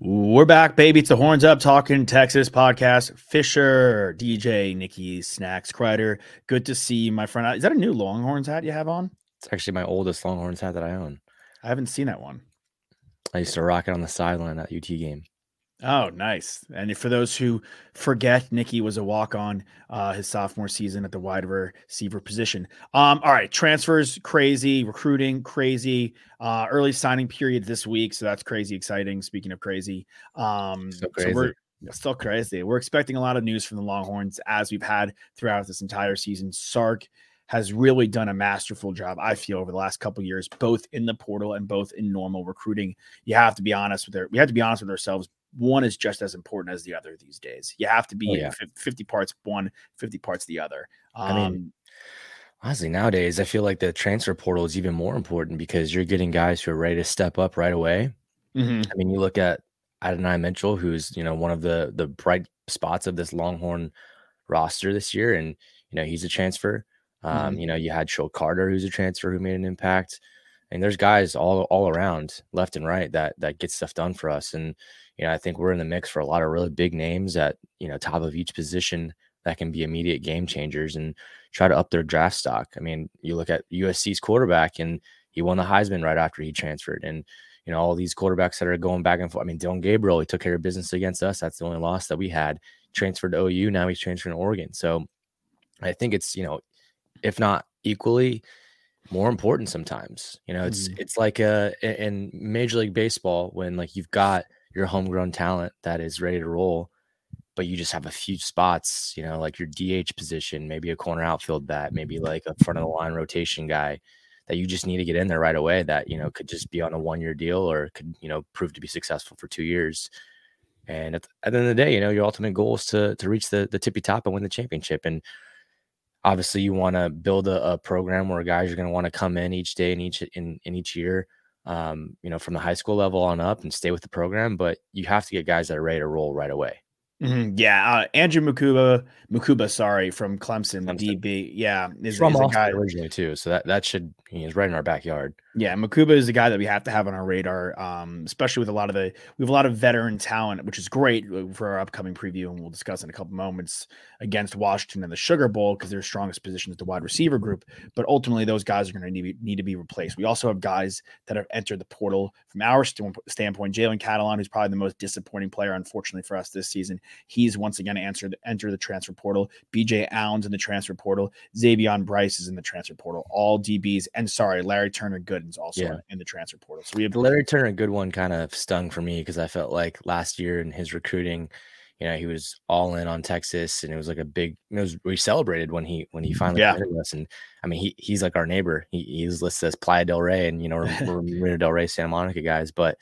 We're back, baby. It's the Horns Up Talking Texas podcast. Fisher, DJ, Nikki, Snacks, Kreider. Good to see you, my friend. Is that a new Longhorns hat you have on? It's actually my oldest Longhorns hat that I own. I haven't seen that one. I used to rock it on the sideline at UT game. Oh, nice. And for those who forget, Nikki was a walk-on his sophomore season at the wide receiver position. All right, transfers, crazy. Recruiting, crazy. Early signing period this week, so that's crazy exciting. Speaking of crazy. So crazy. So we're still crazy. We're expecting a lot of news from the Longhorns as we've had throughout this entire season. Sark has really done a masterful job, I feel, over the last couple of years, both in the portal and both in normal recruiting. We have to be honest with ourselves. One is just as important as the other these days. You have to be 50 parts one, 50 parts the other. I mean, honestly, nowadays, I feel like the transfer portal is even more important because you're getting guys who are ready to step up right away. Mm-hmm. I mean, you look at Adonai Mitchell, who's, one of the bright spots of this Longhorn roster this year. And, he's a transfer. You had Joe Carter, who's a transfer who made an impact. And there's guys all around left and right that get stuff done for us. And, I think we're in the mix for a lot of really big names at, top of each position that can be immediate game changers and try to up their draft stock. I mean, you look at USC's quarterback and he won the Heisman right after he transferred. And, all these quarterbacks that are going back and forth. I mean, Dylan Gabriel, he took care of business against us. That's the only loss that we had. Transferred to OU. Now he's transferring to Oregon. So I think it's, if not equally, more important sometimes. It's like in Major League Baseball when like you've got your homegrown talent that is ready to roll, but you just have a few spots, like your DH position, maybe a corner outfield bat, maybe like a front of the line rotation guy that you just need to get in there right away that, could just be on a 1-year deal or could, prove to be successful for 2 years. And at the end of the day, your ultimate goal is to reach the tippy top and win the championship. And obviously you want to build a program where guys are going to want to come in each day and each year, from the high school level on up and stay with the program. But you have to get guys that are ready to roll right away. Yeah, Andrew Mukuba, sorry, from Clemson, the DB. Yeah, is a guy originally too, so that should he's right in our backyard. Yeah, Mukuba is a guy that we have to have on our radar, especially with we have a lot of veteran talent, which is great for our upcoming preview, and we'll discuss in a couple moments against Washington in the Sugar Bowl because their strongest position is the wide receiver group. But ultimately, those guys are going to need to be replaced. We also have guys that have entered the portal from our standpoint. Jalen Catalon, who's probably the most disappointing player, unfortunately for us this season, he's once again entered the transfer portal. BJ Allen's in the transfer portal. Xavion Bryce is in the transfer portal. All DBs, and Larry Turner Good is also in the transfer portal. So we have the Larry Turner Good one kind of stung for me because I felt like last year in his recruiting, he was all in on Texas, and it was like we celebrated when he finally committed us. And I mean, he's like our neighbor. He's listed as Playa del Rey, and we're Marina del Rey, Santa Monica guys. But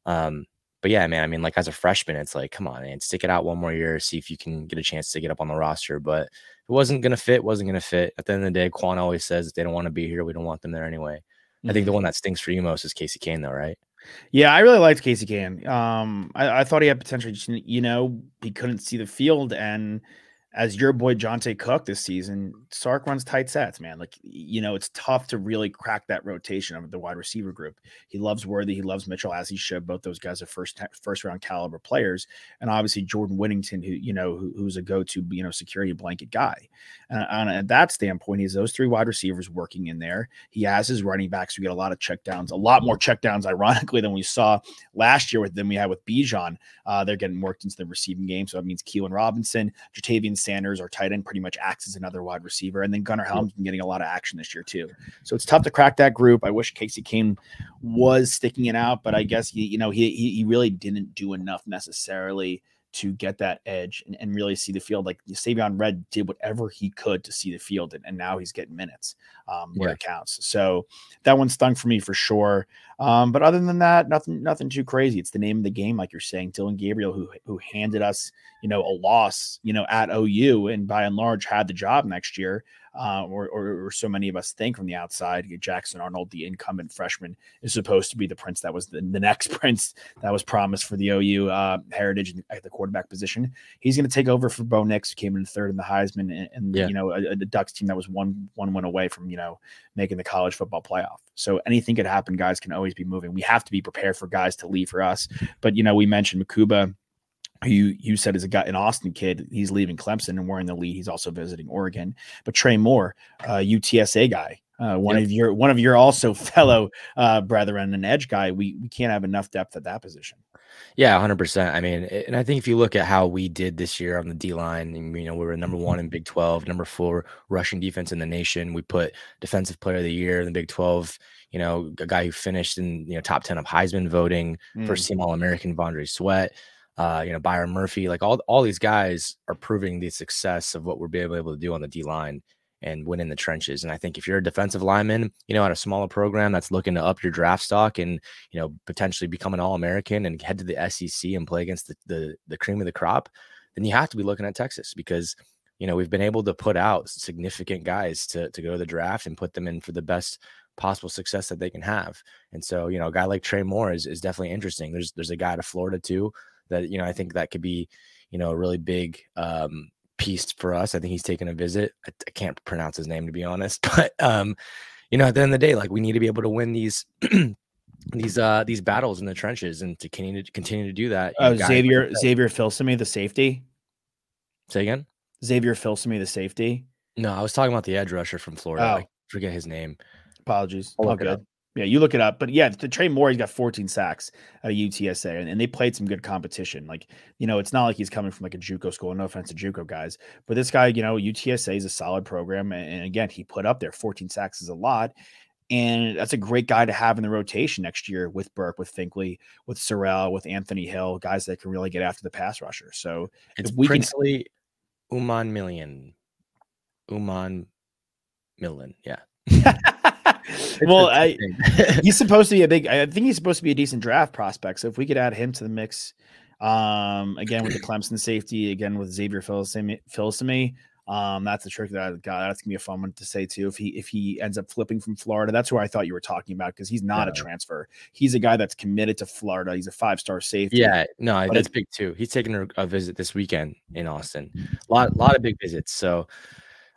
yeah, man, I mean, like as a freshman, it's like, come on, man, stick it out one more year, see if you can get a chance to get up on the roster. But if it wasn't going to fit. At the end of the day, Quan always says if they don't want to be here, we don't want them there anyway. I think the one that stings for you most is Casey Kane, though, right? Yeah, I really liked Casey Kane. I thought he had potential. Just, he couldn't see the field, and as your boy Jonte Cook this season, Sark runs tight sets, man. Like, it's tough to really crack that rotation of the wide receiver group. He loves Worthy. He loves Mitchell, as he should. Both those guys are first round caliber players. And obviously Jordan Whittington, who's a go-to, security blanket guy. And at that standpoint, he has those three wide receivers working in there. He has his running backs. We get a lot of checkdowns, a lot more checkdowns, ironically, than we saw last year than we had with Bijan. They're getting worked into the receiving game. So that means Keelan Robinson, Jatavian Sanders, our tight end, pretty much acts as another wide receiver. And then Gunnar Helm's been getting a lot of action this year too. So it's tough to crack that group. I wish Casey Kane was sticking it out, but I guess he really didn't do enough necessarily to get that edge and really see the field. Like Savion Red did whatever he could to see the field, and now he's getting minutes where it counts. So that one stung for me for sure. But other than that, nothing too crazy. It's the name of the game, like you're saying. Dylan Gabriel, who handed us, a loss, at OU, and by and large had the job next year. or so many of us think from the outside. Jackson Arnold, the incumbent freshman, is supposed to be the prince that was the next prince that was promised for the OU heritage at the quarterback position. He's going to take over for Bo Nix, who came in third in the Heisman, and Yeah. a Ducks team that was one win away from making the college football playoff. So anything could happen. Guys can always be moving. We have to be prepared for guys to leave for us. But we mentioned Makuba, who you said is an Austin kid. He's leaving Clemson and we're in the lead. He's also visiting Oregon. But Trey Moore, UTSA guy, one of your also fellow brethren, an edge guy. We can't have enough depth at that position. Yeah, 100%. I mean, and I think if you look at how we did this year on the D line, we were number 1 in Big 12, number 4 rushing defense in the nation. We put Defensive Player of the Year in the Big 12. A guy who finished in top 10 of Heisman voting, first team All-American, Vondre Sweat. Byron Murphy, like all these guys are proving the success of what we're being able to do on the D line and win in the trenches. And I think if you're a defensive lineman, at a smaller program that's looking to up your draft stock and, potentially become an All-American and head to the SEC and play against the cream of the crop, then you have to be looking at Texas because, we've been able to put out significant guys to go to the draft and put them in for the best possible success that they can have. And so, a guy like Trey Moore is definitely interesting. There's a guy out of Florida too that, I think that could be, a really big piece for us. I think he's taking a visit. I can't pronounce his name, to be honest, but at the end of the day, like we need to be able to win these these battles in the trenches and to continue to do that. Xavier Filsaime, the safety. Say again? Xavier Filsaime, the safety. No, I was talking about the edge rusher from Florida. I forget his name. Apologies. All good. Yeah, you look it up. But yeah, the Trey Moore, he's got 14 sacks at UTSA, and they played some good competition. Like, it's not like he's coming from like a JUCO school. No offense to JUCO guys, but this guy, UTSA is a solid program, and again, he put up there 14 sacks is a lot, and that's a great guy to have in the rotation next year with Burke, with Finkley, with Sorrell, with Anthony Hill, guys that can really get after the pass rusher. So it's Princely Uman Millen, yeah. Well, he's supposed to be I think he's supposed to be a decent draft prospect. So if we could add him to the mix, again with the Clemson safety, again with Xavier Filsaime, that's a trick that's gonna be a fun one to say too. If he ends up flipping from Florida, that's who I thought you were talking about because he's not a transfer. He's a guy that's committed to Florida. He's a 5-star safety. Yeah, no, that's big too. He's taking a visit this weekend in Austin. A lot of big visits. So.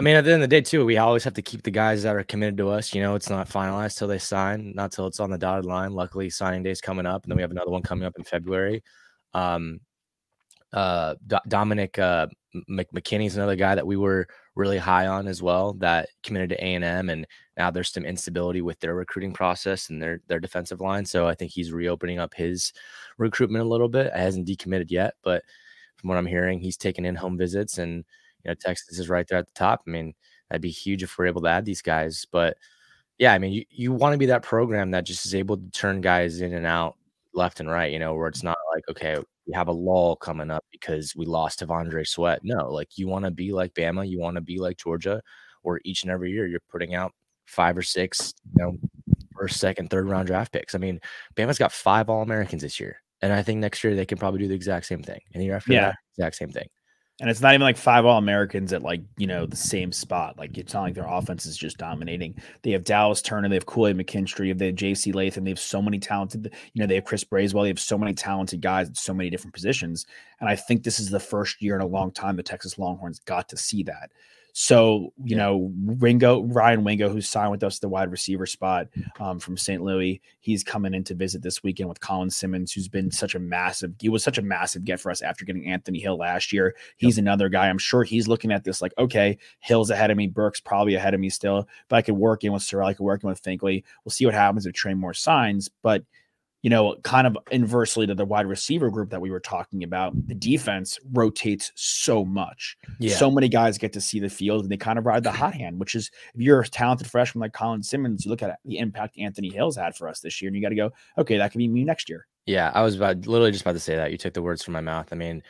I mean, at the end of the day, too, we always have to keep the guys that are committed to us. It's not finalized till they sign, not till it's on the dotted line. Luckily, signing day is coming up, and then we have another one coming up in February. Dominic McKinney is another guy that we were really high on as well that committed to A&M, and now there's some instability with their recruiting process and their defensive line. So I think he's reopening up his recruitment a little bit. It hasn't decommitted yet, but from what I'm hearing, he's taking in-home visits and Texas is right there at the top. I mean, that'd be huge if we're able to add these guys. But yeah, I mean, you want to be that program that just is able to turn guys in and out left and right, where it's not like, okay, we have a lull coming up because we lost to Vondre Sweat. No, like you want to be like Bama, you want to be like Georgia, where each and every year you're putting out 5 or 6, first, second, third round draft picks. I mean, Bama's got 5 All-Americans this year. And I think next year they can probably do the exact same thing. And the year after that, exact same thing. And it's not even like 5 All-Americans at the same spot. Like it's not like their offense is just dominating. They have Dallas Turner, they have Kool-Aid McKinstry, they have J.C. Latham, they have so many talented, they have Chris Bracewell, they have so many talented guys at so many different positions. And I think this is the first year in a long time the Texas Longhorns got to see that. So, Ryan Wingo, who's signed with us, the wide receiver spot from St. Louis, he's coming in to visit this weekend with Colin Simmons, who's been such a massive get for us after getting Anthony Hill last year. He's another guy. I'm sure he's looking at this like, okay, Hill's ahead of me, Burke's probably ahead of me still, but I could work in with Sorrell, I could work in with Finkley. We'll see what happens if Trey Moore signs, but kind of inversely to the wide receiver group that we were talking about, the defense rotates so much. Yeah. So many guys get to see the field and they kind of ride the hot hand, which is if you're a talented freshman like Colin Simmons, you look at the impact Anthony Hill's had for us this year and you got to go, okay, that could be me next year. Yeah, I was literally just about to say that. You took the words from my mouth. I mean,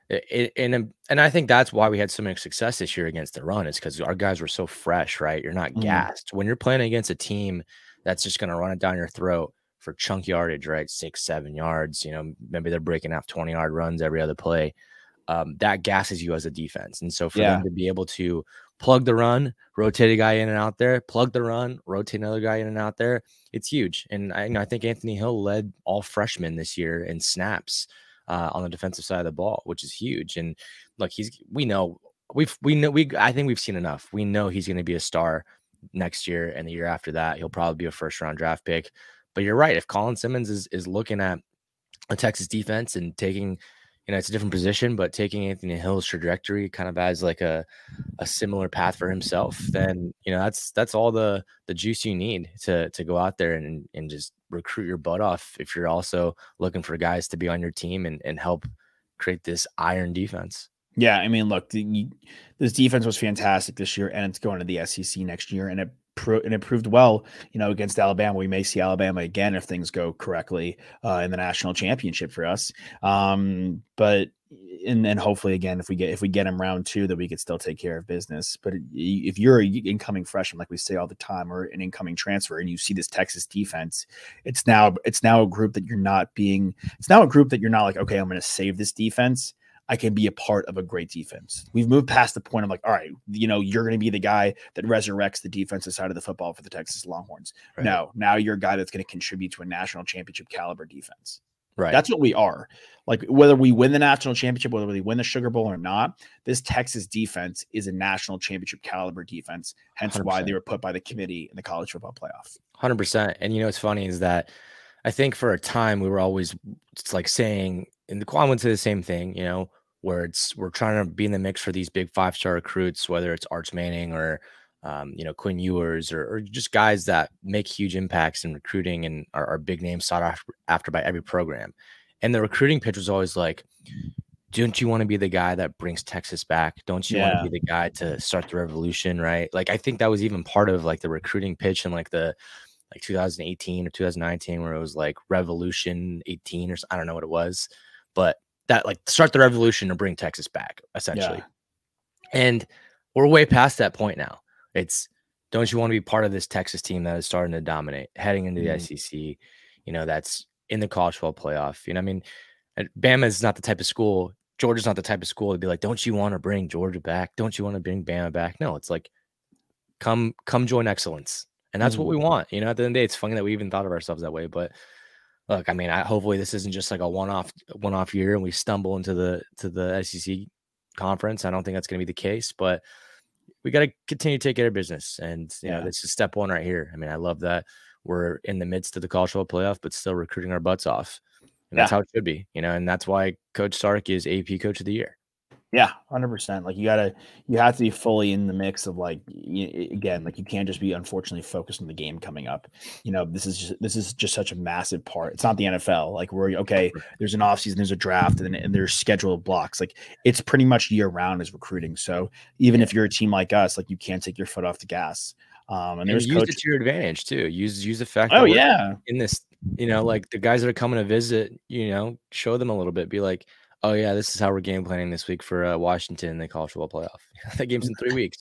and I think that's why we had so much success this year against the run is because our guys were so fresh, right? You're not gassed. When you're playing against a team that's just going to run it down your throat for chunk yardage, right? 6-7 yards, maybe they're breaking out 20-yard runs every other play. that gasses you as a defense. And so for Yeah. them to be able to plug the run, rotate a guy in and out there, plug the run, rotate another guy in and out there, it's huge. And I think Anthony Hill led all freshmen this year in snaps on the defensive side of the ball, which is huge. And look, I think we've seen enough. We know he's going to be a star next year, and the year after that, he'll probably be a first round draft pick. But you're right. If Colin Simmons is looking at a Texas defense and taking, it's a different position, but taking Anthony Hill's trajectory kind of as like a similar path for himself, then that's all the juice you need to go out there and just recruit your butt off if you're also looking for guys to be on your team and help create this iron defense. Yeah, I mean, look, this defense was fantastic this year, and it's going to the SEC next year, and it proved well, against Alabama. We may see Alabama again if things go correctly in the national championship for us. But and hopefully again, if we get him round 2, that we could still take care of business. But if you're an incoming freshman, like we say all the time, or an incoming transfer, and you see this Texas defense, it's now a group that you're not like, okay, I'm going to save this defense. I can be a part of a great defense. We've moved past the point of like, all right, you're going to be the guy that resurrects the defensive side of the football for the Texas Longhorns. Right. No, now you're a guy that's going to contribute to a national championship caliber defense. Right. That's what we are. Like, whether we win the national championship, whether we win the Sugar Bowl or not, this Texas defense is a national championship caliber defense. Hence 100%. Why they were put by the committee in the college football playoff. 100%. And what's funny is that I think for a time we were always like saying, and the Quan would say the same thing, where we're trying to be in the mix for these big 5-star recruits, whether it's Arch Manning or, Quinn Ewers or just guys that make huge impacts in recruiting and are big names sought after by every program. And the recruiting pitch was always like, don't you want to be the guy that brings Texas back? Don't you want to be the guy to start the revolution, right? Like, I think that was even part of like the recruiting pitch in like 2018 or 2019, where it was like Revolution 18 or I don't know what it was, but that like start the revolution or bring Texas back, essentially. Yeah. And we're way past that point now. It's, don't you want to be part of this Texas team that is starting to dominate, heading into the SEC, that's in the college football playoff. I mean, Bama is not the type of school, Georgia's not the type of school to be like, don't you want to bring Georgia back? Don't you want to bring Bama back? No, it's like, come join excellence. And that's what we want. At the end of the day, it's funny that we even thought of ourselves that way. But look, I mean, hopefully this isn't just like a one-off year and we stumble into the SEC conference. I don't think that's going to be the case, but we got to continue to take care of business. And, this is step 1 right here. I mean, I love that we're in the midst of the college football playoff, but still recruiting our butts off. And that's how it should be, and that's why Coach Sark is AP Coach of the Year. Yeah, 100%. Like, you have to be fully in the mix of like, again, like, you can't just be unfortunately focused on the game coming up. This is just such a massive part. It's not the NFL. Like, where, okay, there's an offseason, there's a draft, and there's scheduled blocks. Like, it's pretty much year round as recruiting. So even if you're a team like us, like, you can't take your foot off the gas. And there's use it to your advantage too. Use the fact that in this, like the guys that are coming to visit, show them a little bit. Be like, oh yeah, this is how we're game planning this week for Washington in the college football playoff. That game's in 3 weeks.